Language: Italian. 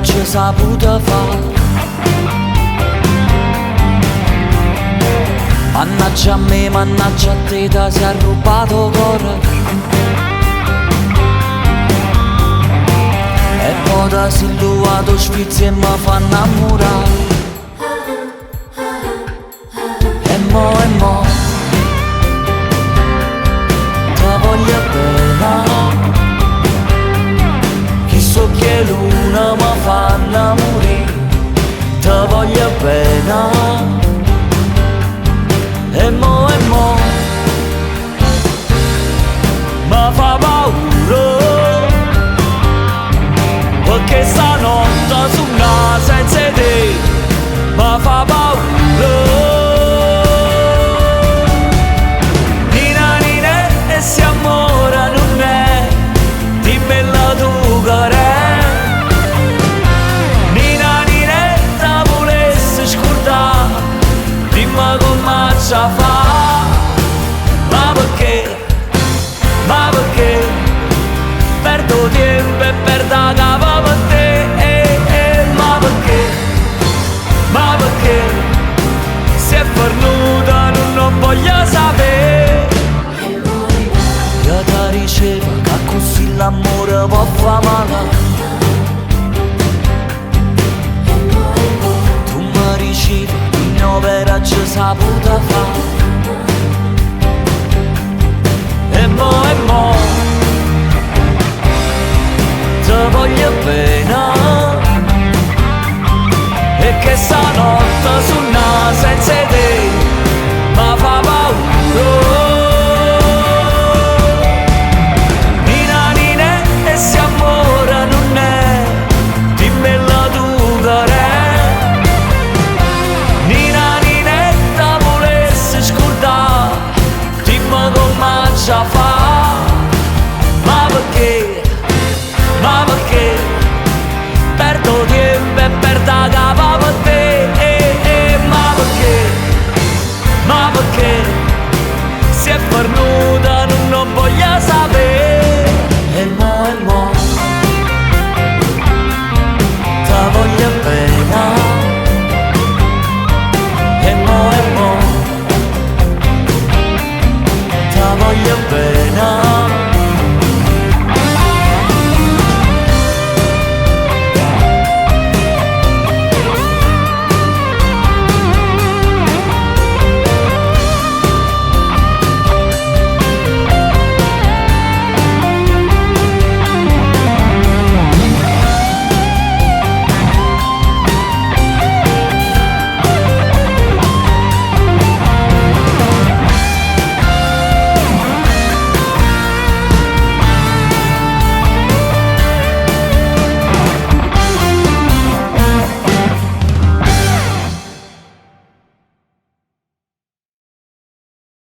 ci saputa fa. Mannaggia a me, mannaggia a te, ti sei rubato cuore. E poi ti sei illuato sfizzi e mi fa innamorare. E mo ti voglio bene, chi so che luna mi fa innamorare. Ti voglio bene. E mo mi fa paura, perché stanotte su una senza te mi fa paura. Nina nina e se amore non è di bella tu che Nina nina te volessi scordare, dimmi come ci fa. Ma perché perdo tempo e perdo capo per te. Ma perché se è fornuta non voglio sapere. Io ti ricevo che così l'amore può fa male. Tu mi ricevi in opera ci saputa fa. E mo